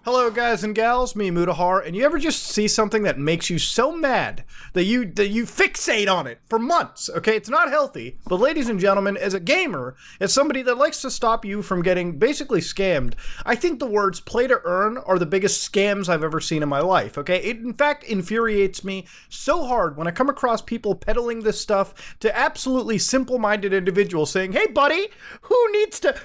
Hello guys and gals, me Mutahar, and you ever just see something that makes you so mad that you fixate on it for months, okay? It's not healthy, but ladies and gentlemen, as a gamer, as somebody that likes to stop you from getting basically scammed, I think the words play to earn are the biggest scams I've ever seen in my life, okay? It in fact infuriates me so hard when I come across people peddling this stuff to absolutely simple-minded individuals saying, hey buddy, who needs to,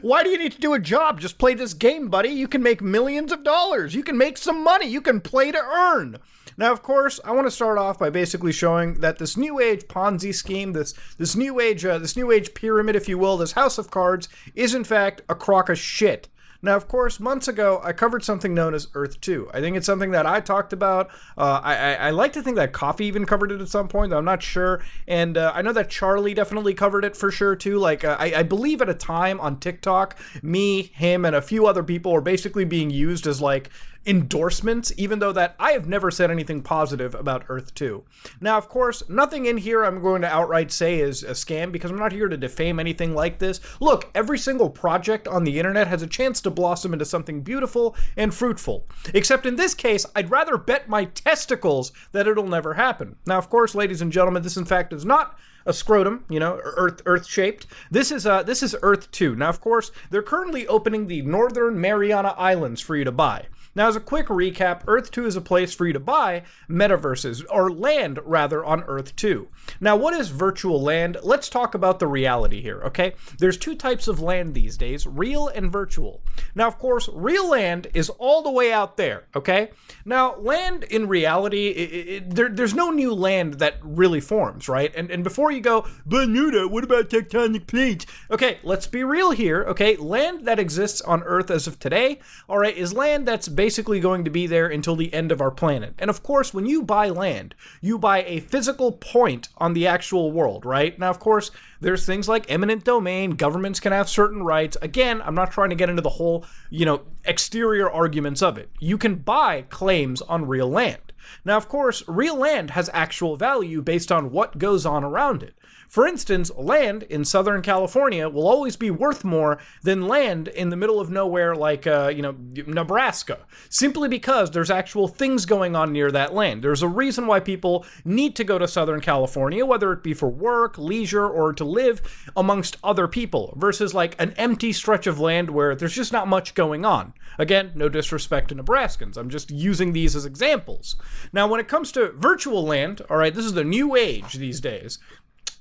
why do you need to do a job? Just play this game, buddy. You can make millions of dollars. You can make some money. You can play to earn. Now, of course, I want to start off by basically showing that this new age Ponzi scheme, this new age pyramid, if you will, this house of cards, is in fact a crock of shit. Now, of course, months ago, I covered something known as Earth 2. I think it's something that I talked about. I like to think that Coffee even covered it at some point, though I'm not sure. And I know that Charlie definitely covered it for sure, too. Like, I believe at a time on TikTok, me, him, and a few other people were basically being used as, like, endorsements, even though that I have never said anything positive about Earth 2. Now, of course, nothing in here I'm going to outright say is a scam because I'm not here to defame anything like this. Look, every single project on the internet has a chance to blossom into something beautiful and fruitful. Except in this case, I'd rather bet my testicles that it'll never happen. Now, of course, ladies and gentlemen, this in fact is not a scrotum, you know, Earth-shaped. This is Earth 2. Now, of course, they're currently opening the Northern Mariana Islands for you to buy. Now, as a quick recap, Earth 2 is a place for you to buy metaverses, or land, rather, on Earth 2. Now, what is virtual land? Let's talk about the reality here, okay? There's two types of land these days, real and virtual. Now, of course, real land is all the way out there, okay? Now, land in reality, there's no new land that really forms, right? And before you go, but Nuda, what about tectonic plates? Okay, let's be real here, okay? Land that exists on Earth as of today, all right, is land that's basically going to be there until the end of our planet. And of course, when you buy land, you buy a physical point on the actual world, right? Now, of course, there's things like eminent domain, governments can have certain rights. Again, I'm not trying to get into the whole, exterior arguments of it. You can buy claims on real land. Now, of course, real land has actual value based on what goes on around it. For instance, land in Southern California will always be worth more than land in the middle of nowhere like, Nebraska, simply because there's actual things going on near that land. There's a reason why people need to go to Southern California, whether it be for work, leisure, or to live amongst other people, versus like an empty stretch of land where there's just not much going on. Again, no disrespect to Nebraskans. I'm just using these as examples. Now, when it comes to virtual land, all right, this is the new age these days.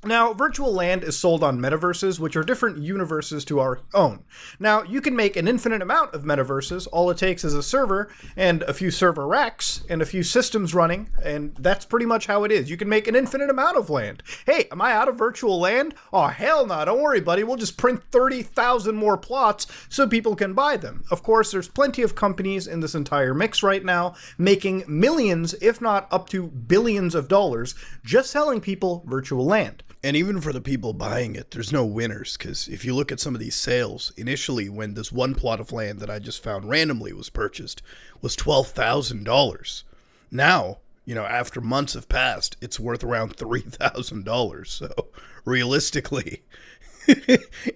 Now, virtual land is sold on metaverses, which are different universes to our own. Now, you can make an infinite amount of metaverses. All it takes is a server and a few server racks and a few systems running, and that's pretty much how it is. You can make an infinite amount of land. Hey, am I out of virtual land? Oh, hell no, don't worry, buddy. We'll just print 30,000 more plots so people can buy them. Of course, there's plenty of companies in this entire mix right now making millions, if not up to billions of dollars, just selling people virtual land. And even for the people buying it, there's no winners, because if you look at some of these sales, initially when this one plot of land that I just found randomly was purchased was $12,000. Now, after months have passed, it's worth around $3,000. So realistically,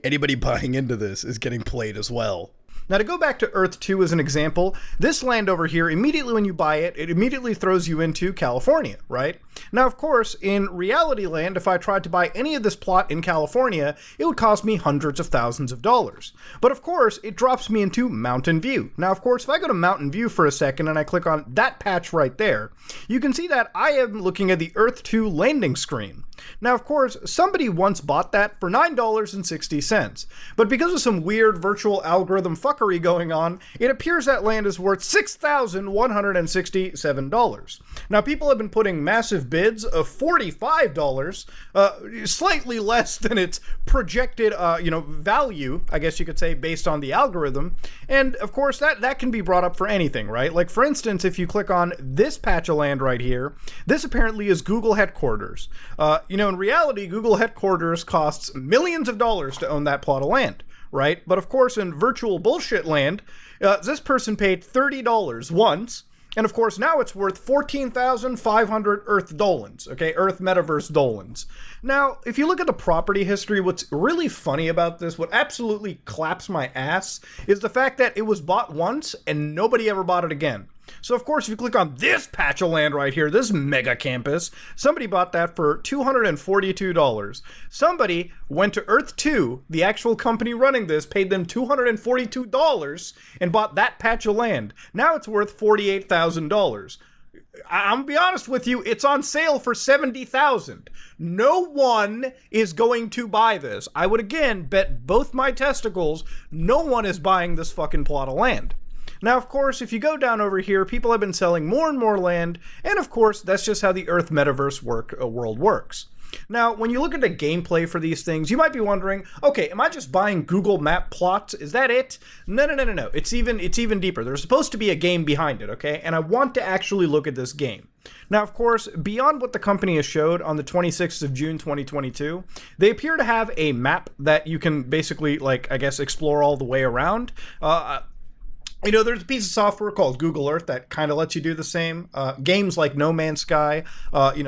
anybody buying into this is getting played as well. Now, to go back to Earth 2 as an example, this land over here, immediately when you buy it, it immediately throws you into California, right? Now, of course, in reality land, if I tried to buy any of this plot in California, it would cost me hundreds of thousands of dollars. But of course, it drops me into Mountain View. Now, of course, if I go to Mountain View for a second and I click on that patch right there, you can see that I am looking at the Earth 2 landing screen. Now, of course, somebody once bought that for $9.60, but because of some weird virtual algorithm fuckery going on, it appears that land is worth $6,167. Now, people have been putting massive bids of $45, slightly less than its projected, value, I guess you could say, based on the algorithm. And of course, that can be brought up for anything, right? Like, for instance, if you click on this patch of land right here, this apparently is Google headquarters. In reality, Google headquarters costs millions of dollars to own that plot of land, right? But of course, in virtual bullshit land, this person paid $30 once, And of course, now it's worth 14,500 Earth Dolans, okay? Earth Metaverse Dolans. Now, if you look at the property history, what's really funny about this, what absolutely claps my ass, is the fact that it was bought once and nobody ever bought it again. So, of course, if you click on this patch of land right here, this mega campus, somebody bought that for $242. Somebody went to Earth 2, the actual company running this, paid them $242 and bought that patch of land. Now it's worth $48,000. I'm gonna be honest with you, it's on sale for $70,000. No one is going to buy this. I would again bet both my testicles, no one is buying this fucking plot of land. Now, of course, if you go down over here, people have been selling more and more land, and of course, that's just how the Earth Metaverse world works. Now, when you look at the gameplay for these things, you might be wondering, okay, am I just buying Google Map plots? Is that it? No. It's even deeper. There's supposed to be a game behind it, okay? And I want to actually look at this game. Now, of course, beyond what the company has showed on the 26th of June 2022, they appear to have a map that you can basically, like, I guess, explore all the way around. You know, there's a piece of software called Google Earth that kind of lets you do the same. Games like No Man's Sky,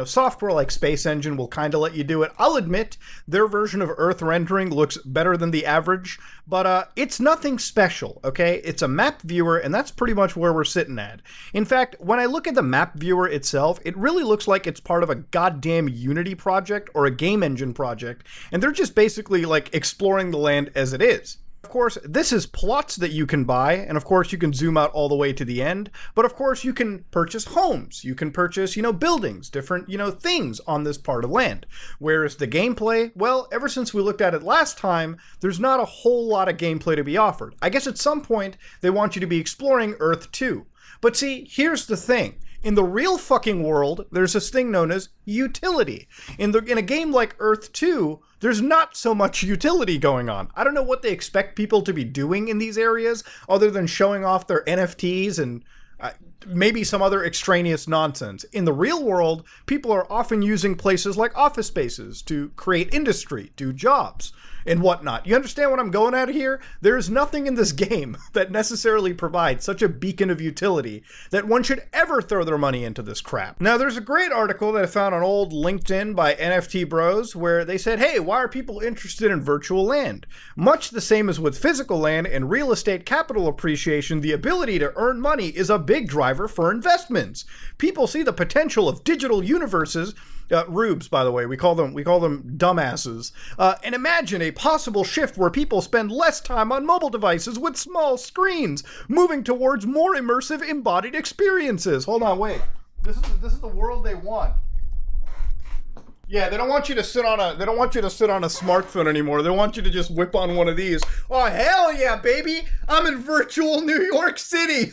software like Space Engine will kind of let you do it. I'll admit, their version of Earth rendering looks better than the average, but it's nothing special, okay? It's a map viewer, and that's pretty much where we're sitting at. In fact, when I look at the map viewer itself, it really looks like it's part of a goddamn Unity project or a game engine project, and they're just basically, like, exploring the land as it is. Of course, this is plots that you can buy, and of course you can zoom out all the way to the end, but of course you can purchase homes, you can purchase, buildings, different, things on this part of land. Whereas the gameplay, well, ever since we looked at it last time, there's not a whole lot of gameplay to be offered. I guess at some point they want you to be exploring Earth 2. But see, here's the thing. In the real fucking world, there's this thing known as utility. In a game like Earth 2, there's not so much utility going on. I don't know what they expect people to be doing in these areas other than showing off their NFTs and maybe some other extraneous nonsense. In the real world, people are often using places like office spaces to create industry, do jobs, and whatnot. You understand what I'm going at here? There's nothing in this game that necessarily provides such a beacon of utility that one should ever throw their money into this crap. Now, there's a great article that I found on old LinkedIn by NFT Bros where they said, hey, why are people interested in virtual land? Much the same as with physical land and real estate capital appreciation, the ability to earn money is a big driver for investments. People see the potential of digital universes, rubes, by the way, we call them dumbasses, and imagine a possible shift where people spend less time on mobile devices with small screens, moving towards more immersive embodied experiences. Hold on, wait. This is the world they want. Yeah, they don't want you to sit on a smartphone anymore. They want you to just whip on one of these. Oh, hell yeah, baby! I'm in virtual New York City!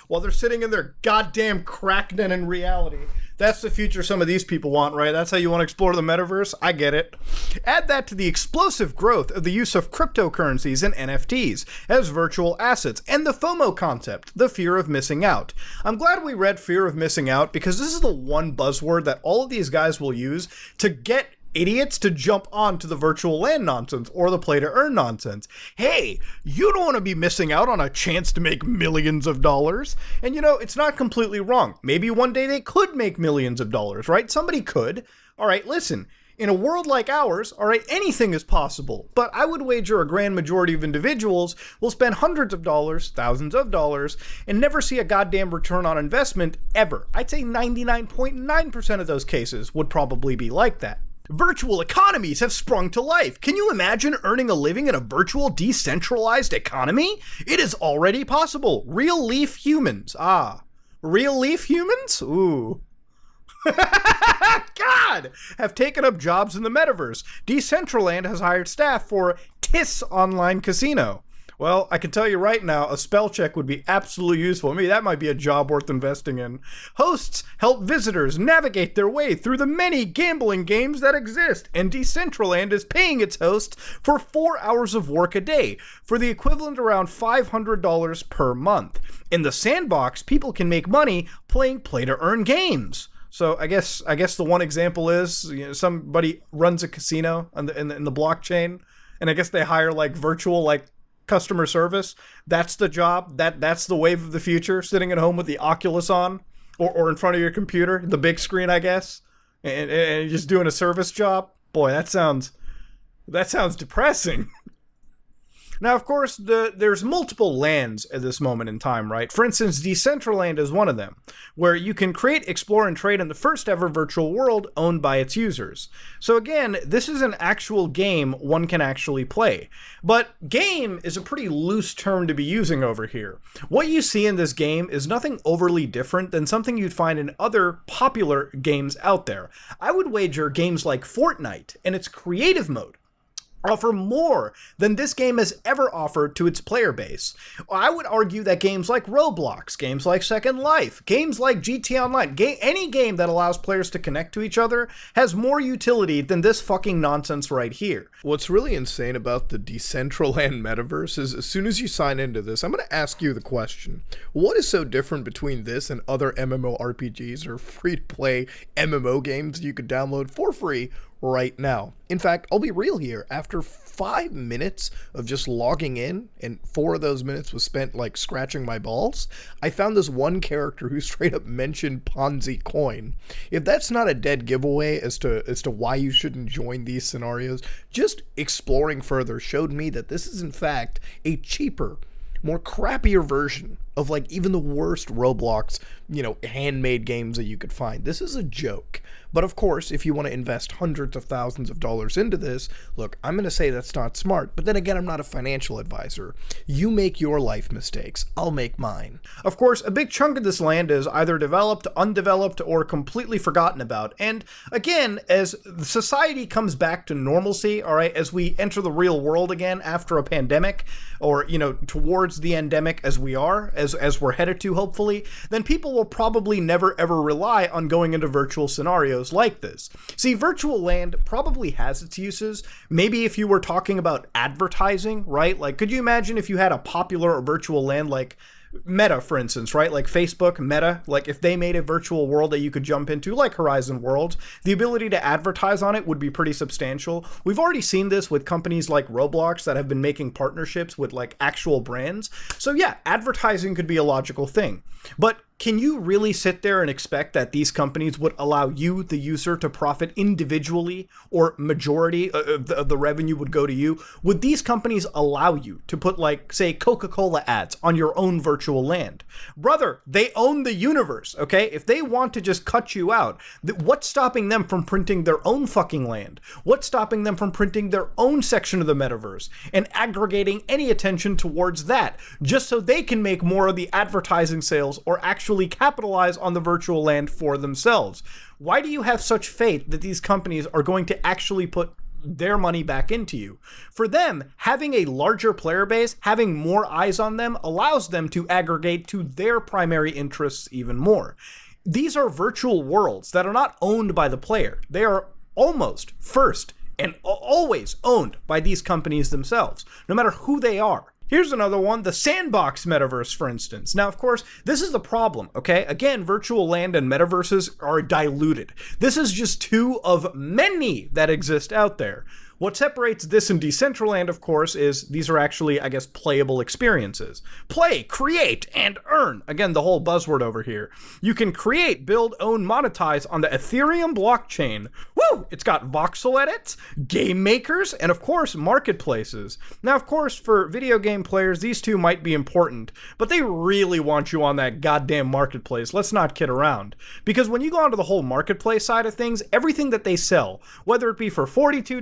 While they're sitting in their goddamn crackden in reality. That's the future some of these people want, right? That's how you want to explore the metaverse? I get it. Add that to the explosive growth of the use of cryptocurrencies and NFTs as virtual assets, and the FOMO concept, the fear of missing out. I'm glad we read fear of missing out because this is the one buzzword that all of these guys will use to get idiots to jump onto the virtual land nonsense or the play to earn nonsense. Hey, you don't want to be missing out on a chance to make millions of dollars. And it's not completely wrong. Maybe one day they could make millions of dollars, right? Somebody could. All right, listen. In a world like ours, all right, anything is possible. But I would wager a grand majority of individuals will spend hundreds of dollars, thousands of dollars, and never see a goddamn return on investment ever. I'd say 99.9% of those cases would probably be like that. Virtual economies have sprung to life. Can you imagine earning a living in a virtual decentralized economy? It is already possible. Real leaf humans. Real leaf humans? Ooh. God! Have taken up jobs in the metaverse. Decentraland has hired staff for TIS Online Casino. Well, I can tell you right now, a spell check would be absolutely useful. Maybe that might be a job worth investing in. Hosts help visitors navigate their way through the many gambling games that exist, and Decentraland is paying its hosts for 4 hours of work a day, for the equivalent around $500 per month. In the sandbox, people can make money playing play-to-earn games. So I guess the one example is somebody runs a casino in the blockchain, and I guess they hire like virtual customer service. That's the job. That's the wave of the future, sitting at home with the Oculus on or in front of your computer, the big screen, I guess, and just doing a service job. Boy, that sounds depressing. Now, of course, there's multiple lands at this moment in time, right? For instance, Decentraland is one of them, where you can create, explore, and trade in the first ever virtual world owned by its users. So again, this is an actual game one can actually play. But game is a pretty loose term to be using over here. What you see in this game is nothing overly different than something you'd find in other popular games out there. I would wager games like Fortnite and its creative mode offer more than this game has ever offered to its player base. I would argue that games like Roblox, games like Second Life, games like GTA Online, any game that allows players to connect to each other has more utility than this fucking nonsense right here. What's really insane about the Decentraland metaverse is as soon as you sign into this, I'm going to ask you the question. What is so different between this and other MMORPGs or free-to-play MMO games you could download for free right now? In fact, I'll be real here. After 5 minutes of just logging in, and 4 of those minutes was spent like scratching my balls, I found this one character who straight up mentioned Ponzi coin. If that's not a dead giveaway as to why you shouldn't join these scenarios, just exploring further showed me that this is in fact a cheaper, more crappier version of like even the worst Roblox, handmade games that you could find. This is a joke. But of course, if you want to invest hundreds of thousands of dollars into this, look, I'm going to say that's not smart. But then again, I'm not a financial advisor. You make your life mistakes. I'll make mine. Of course, a big chunk of this land is either developed, undeveloped, or completely forgotten about. And again, as society comes back to normalcy, all right, as we enter the real world again after a pandemic, or, towards the endemic as we are, as we're headed to, hopefully, then people will probably never ever rely on going into virtual scenarios like this. See, virtual land probably has its uses. Maybe if you were talking about advertising, right? Like, could you imagine if you had a popular virtual land like Meta, for instance, right? Like Facebook, Meta, like if they made a virtual world that you could jump into, like Horizon Worlds, the ability to advertise on it would be pretty substantial. We've already seen this with companies like Roblox that have been making partnerships with like actual brands. So yeah, advertising could be a logical thing. But can you really sit there and expect that these companies would allow you, the user, to profit individually, or majority of the revenue would go to you? Would these companies allow you to put, like, say, Coca-Cola ads on your own virtual land? Brother, they own the universe, okay? If they want to just cut you out, what's stopping them from printing their own fucking land? What's stopping them from printing their own section of the metaverse and aggregating any attention towards that, just so they can make more of the advertising sales or actually capitalize on the virtual land for themselves? Why do you have such faith that these companies are going to actually put their money back into you? For them, having a larger player base, having more eyes on them, allows them to aggregate to their primary interests even more. These are virtual worlds that are not owned by the player. They are almost first and always owned by these companies themselves, no matter who they are. Here's another one, the Sandbox metaverse, for instance. Now, of course, this is the problem, okay? Again, virtual land and metaverses are diluted. This is just two of many that exist out there. What separates this and Decentraland, of course, is these are actually, I guess, playable experiences. Play, create, and earn. Again, the whole buzzword over here. You can create, build, own, monetize on the Ethereum blockchain. Woo! It's got voxel edits, game makers, and of course, marketplaces. Now, of course, for video game players, these two might be important, but they really want you on that goddamn marketplace. Let's not kid around. Because when you go onto the whole marketplace side of things, everything that they sell, whether it be for $42,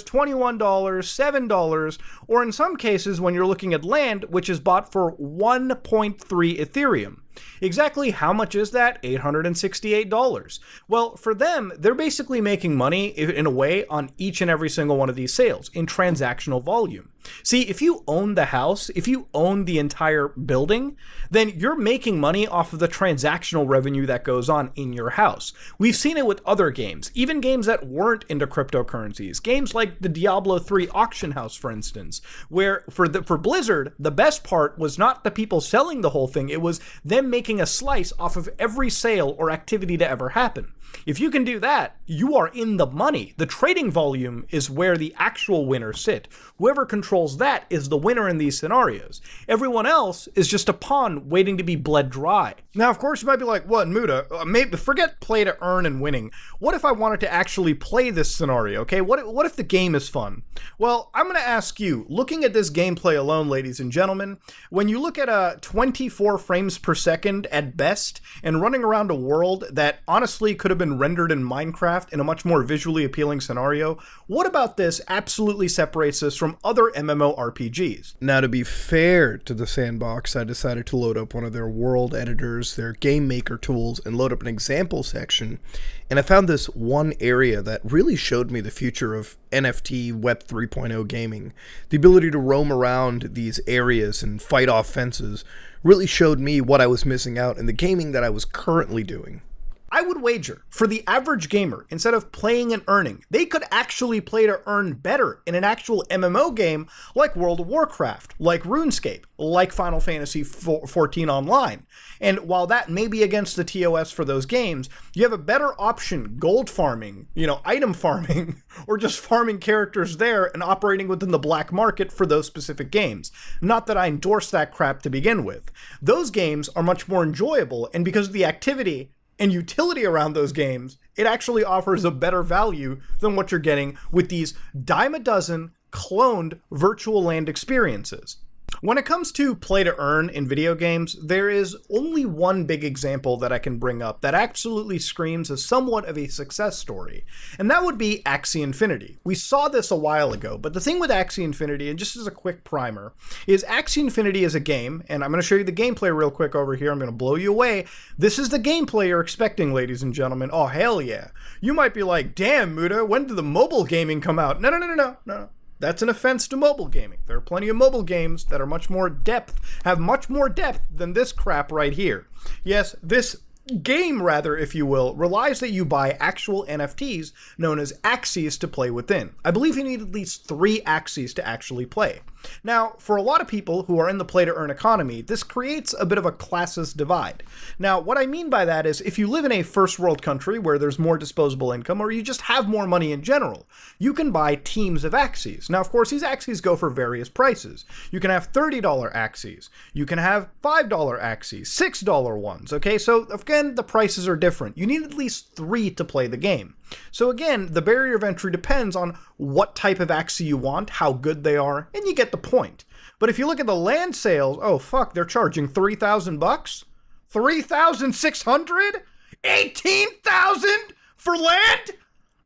$21, $7, or in some cases when you're looking at land, which is bought for 1.3 Ethereum. Exactly how much is that? $868. Well, for them, they're basically making money in a way on each and every single one of these sales in transactional volume. See, if you own the house, if you own the entire building, then you're making money off of the transactional revenue that goes on in your house. We've seen it with other games, even games that weren't into cryptocurrencies. Games like the Diablo 3 auction house, for instance, where for Blizzard, the best part was not the people selling the whole thing, it was them making a slice off of every sale or activity to ever happen. If you can do that, you are in the money. The trading volume is where the actual winners sit. Whoever controls controls that is the winner in these scenarios. Everyone else is just a pawn waiting to be bled dry. Now, of course, you might be like, what, Muda? Maybe forget play to earn and winning. What if I wanted to actually play this scenario, okay? What if the game is fun? Well, I'm going to ask you, looking at this gameplay alone, ladies and gentlemen, when you look at 24 frames per second at best and running around a world that honestly could have been rendered in Minecraft in a much more visually appealing scenario, what about this absolutely separates this from other MMORPGs? Now, to be fair to the Sandbox, I decided to load up one of their world editors, their game maker tools, and load up an example section. And I found this one area that really showed me the future of NFT Web 3.0 gaming. The ability to roam around these areas and fight off fences really showed me what I was missing out in the gaming that I was currently doing. I would wager, for the average gamer, instead of playing and earning, they could actually play to earn better in an actual MMO game like World of Warcraft, like RuneScape, like Final Fantasy XIV Online. And while that may be against the TOS for those games, you have a better option gold farming, item farming, or just farming characters there and operating within the black market for those specific games. Not that I endorse that crap to begin with. Those games are much more enjoyable, and because of the activity and utility around those games, it actually offers a better value than what you're getting with these dime a dozen cloned virtual land experiences. When it comes to play to earn in video games, there is only one big example that I can bring up that absolutely screams as somewhat of a success story, and that would be Axie Infinity. We saw this a while ago, but the thing with Axie Infinity, and just as a quick primer, is Axie Infinity is a game, and I'm going to show you the gameplay real quick over here. I'm going to blow you away. This is the gameplay you're expecting, ladies and gentlemen. Oh, hell yeah. You might be like, damn, Muda, when did the mobile gaming come out? No. That's an offense to mobile gaming. There are plenty of mobile games that are have much more depth than this crap right here. Yes, this game, rather, if you will, relies that you buy actual NFTs known as Axies to play within. I believe you need at least 3 Axies to actually play. Now, for a lot of people who are in the play-to-earn economy, this creates a bit of a classist divide. Now, what I mean by that is if you live in a first-world country where there's more disposable income, or you just have more money in general, you can buy teams of Axies. Now, of course, these Axies go for various prices. You can have $30 Axies. You can have $5 Axies, $6 ones, okay? So, again, the prices are different. You need at least 3 to play the game. So again, the barrier of entry depends on what type of Axie you want, how good they are, and you get the point. But if you look at the land sales, oh fuck, they're charging $3,000? 3,600? 18,000 for land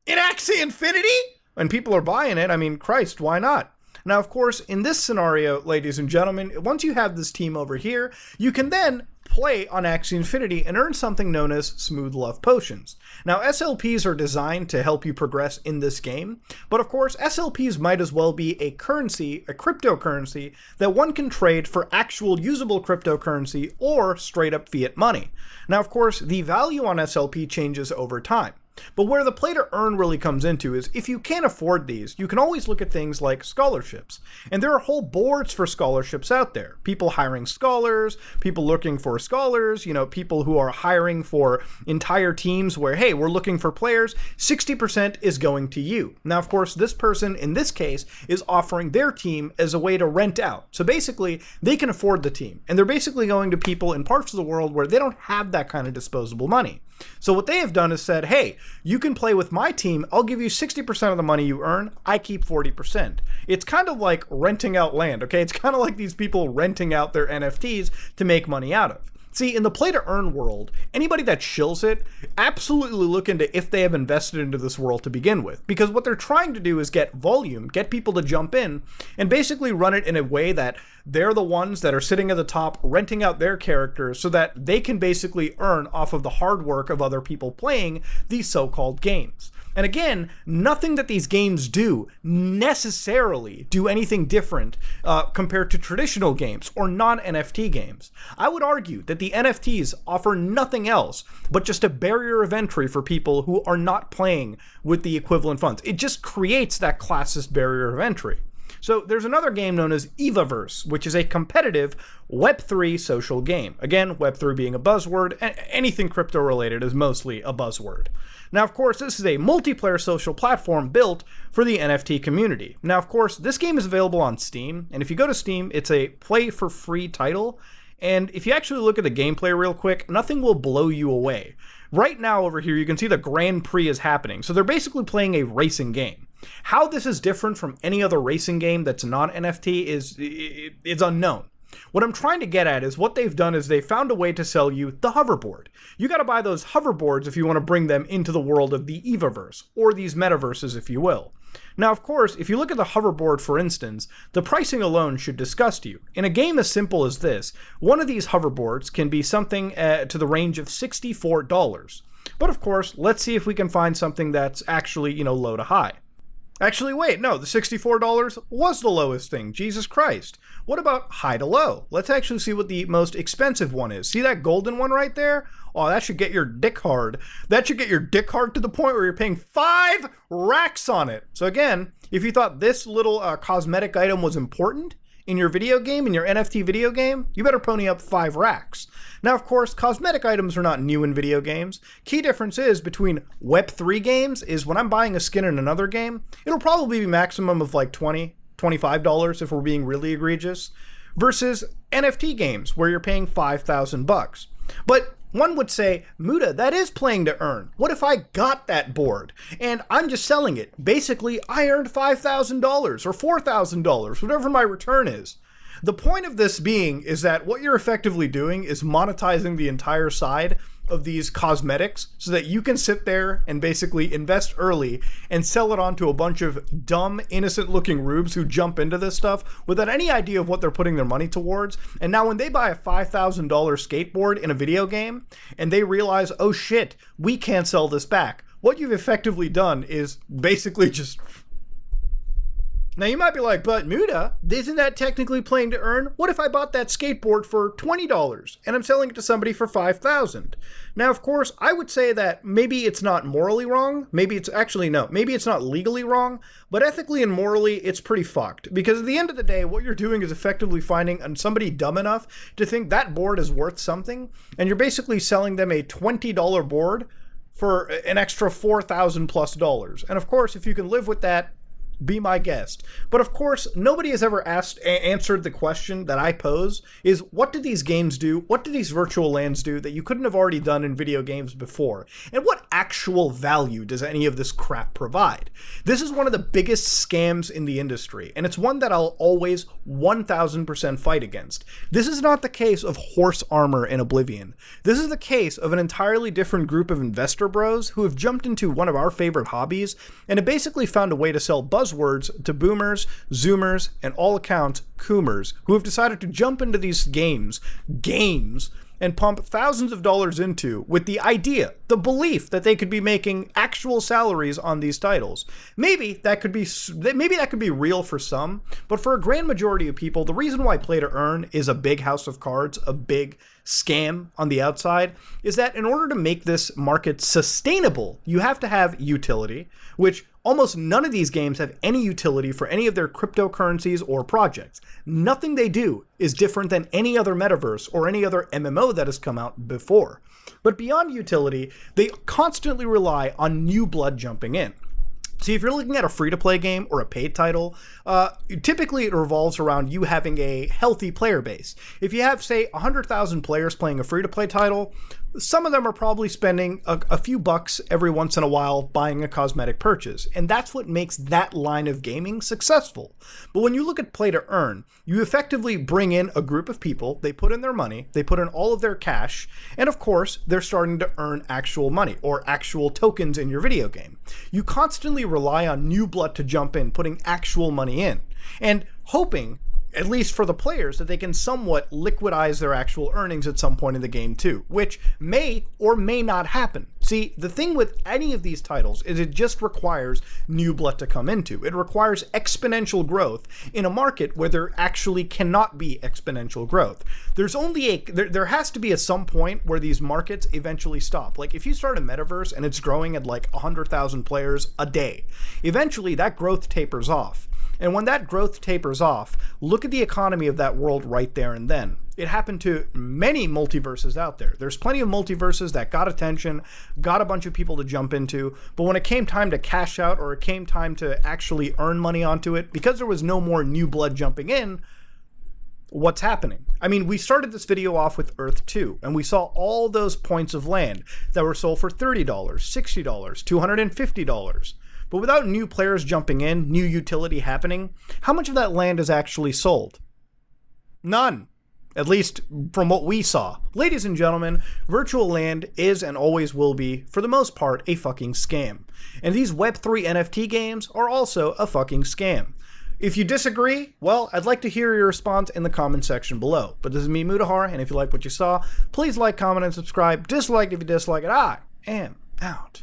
in Axie Infinity? And people are buying it. I mean, Christ, why not? Now, of course, in this scenario, ladies and gentlemen, once you have this team over here, you can then play on Axie Infinity and earn something known as Smooth Love Potions. Now, SLPs are designed to help you progress in this game, but of course, SLPs might as well be a currency, a cryptocurrency, that one can trade for actual usable cryptocurrency or straight up fiat money. Now, of course, the value on SLP changes over time. But where the play to earn really comes into is if you can't afford these, you can always look at things like scholarships. And there are whole boards for scholarships out there. People hiring scholars, people looking for scholars, people who are hiring for entire teams where, hey, we're looking for players, 60% is going to you. Now, of course, this person in this case is offering their team as a way to rent out. So basically, they can afford the team. And they're basically going to people in parts of the world where they don't have that kind of disposable money. So what they have done is said, hey, you can play with my team. I'll give you 60% of the money you earn. I keep 40%. It's kind of like renting out land, okay? It's kind of like these people renting out their NFTs to make money out of. See, in the play-to-earn world, anybody that shills it, absolutely look into if they have invested into this world to begin with. Because what they're trying to do is get volume, get people to jump in, and basically run it in a way that they're the ones that are sitting at the top renting out their characters so that they can basically earn off of the hard work of other people playing these so-called games. And again, nothing that these games do necessarily do anything different compared to traditional games or non-NFT games. I would argue that the NFTs offer nothing else but just a barrier of entry for people who are not playing with the equivalent funds. It just creates that classist barrier of entry. So there's another game known as Evaverse, which is a competitive Web3 social game. Again, Web3 being a buzzword, anything crypto related is mostly a buzzword. Now, of course, this is a multiplayer social platform built for the NFT community. Now, of course, this game is available on Steam, and if you go to Steam, it's a play for free title. And if you actually look at the gameplay real quick, nothing will blow you away. Right now over here, you can see the Grand Prix is happening. So they're basically playing a racing game. How this is different from any other racing game that's non-NFT is unknown. What I'm trying to get at is what they've done is they found a way to sell you the hoverboard. You got to buy those hoverboards if you want to bring them into the world of the Evaverse, or these metaverses, if you will. Now, of course, if you look at the hoverboard, for instance, the pricing alone should disgust you. In a game as simple as this, one of these hoverboards can be something to the range of $64. But of course, let's see if we can find something that's actually, low to high. Actually, wait, no, the $64 was the lowest thing. Jesus Christ. What about high to low? Let's actually see what the most expensive one is. See that golden one right there? Oh, that should get your dick hard. That should get your dick hard to the point where you're paying 5 racks on it. So again, if you thought this little cosmetic item was important in your video game, in your NFT video game, you better pony up 5 racks. Now, of course, cosmetic items are not new in video games. Key difference is between Web3 games is when I'm buying a skin in another game, it'll probably be maximum of like $20, $25 if we're being really egregious, versus NFT games where you're paying $5,000. But one would say, Muda, that is playing to earn. What if I got that board and I'm just selling it? Basically, I earned $5,000 or $4,000, whatever my return is. The point of this being is that what you're effectively doing is monetizing the entire side of these cosmetics so that you can sit there and basically invest early and sell it on to a bunch of dumb, innocent looking rubes who jump into this stuff without any idea of what they're putting their money towards. And now when they buy a $5,000 skateboard in a video game and they realize, oh shit, we can't sell this back, what you've effectively done is basically just... Now you might be like, but Muda, isn't that technically playing to earn? What if I bought that skateboard for $20 and I'm selling it to somebody for $5,000? Now, of course, I would say that maybe it's not morally wrong. Maybe it's not legally wrong, but ethically and morally, it's pretty fucked. Because at the end of the day, what you're doing is effectively finding somebody dumb enough to think that board is worth something, and you're basically selling them a $20 board for an extra $4,000 plus. And of course, if you can live with that, be my guest. But of course, nobody has ever answered the question that I pose, is what do these games do? What do these virtual lands do that you couldn't have already done in video games before? And what actual value does any of this crap provide? This is one of the biggest scams in the industry, and it's one that I'll always 1000% fight against. This is not the case of horse armor in Oblivion. This is the case of an entirely different group of investor bros who have jumped into one of our favorite hobbies and have basically found a way to sell buzzwords to boomers, zoomers, and all accounts, coomers, who have decided to jump into these games, and pump thousands of dollars into with the idea, the belief that they could be making actual salaries on these titles. Maybe that could be real for some, but for a grand majority of people, the reason why play to earn is a big house of cards, a big scam on the outside, is that in order to make this market sustainable, you have to have utility, which almost none of these games have any utility for any of their cryptocurrencies or projects. Nothing they do is different than any other metaverse or any other MMO that has come out before. But beyond utility, they constantly rely on new blood jumping in. See, if you're looking at a free-to-play game or a paid title, typically it revolves around you having a healthy player base. If you have, say, 100,000 players playing a free-to-play title, some of them are probably spending a few bucks every once in a while buying a cosmetic purchase, and that's what makes that line of gaming successful. But when you look at play to earn, you effectively bring in a group of people, they put in their money, they put in all of their cash, and of course, they're starting to earn actual money, or actual tokens in your video game. You constantly rely on new blood to jump in, putting actual money in, and hoping, at least for the players, that they can somewhat liquidize their actual earnings at some point in the game too, which may or may not happen. See, the thing with any of these titles is it just requires new blood to come into. It requires exponential growth in a market where there actually cannot be exponential growth. There has to be at some point where these markets eventually stop. Like if you start a metaverse and it's growing at like 100,000 players a day, eventually that growth tapers off. And when that growth tapers off, look at the economy of that world right there and then. It happened to many multiverses out there. There's plenty of multiverses that got attention, got a bunch of people to jump into, but when it came time to cash out or it came time to actually earn money onto it, because there was no more new blood jumping in, what's happening? I mean, we started this video off with Earth 2, and we saw all those points of land that were sold for $30, $60, $250. But without new players jumping in, new utility happening, how much of that land is actually sold? None. At least from what we saw. Ladies and gentlemen, virtual land is and always will be, for the most part, a fucking scam. And these Web3 NFT games are also a fucking scam. If you disagree, well, I'd like to hear your response in the comment section below. But this is me, Mutahar, and if you like what you saw, please like, comment, and subscribe. Dislike if you dislike it. I am out.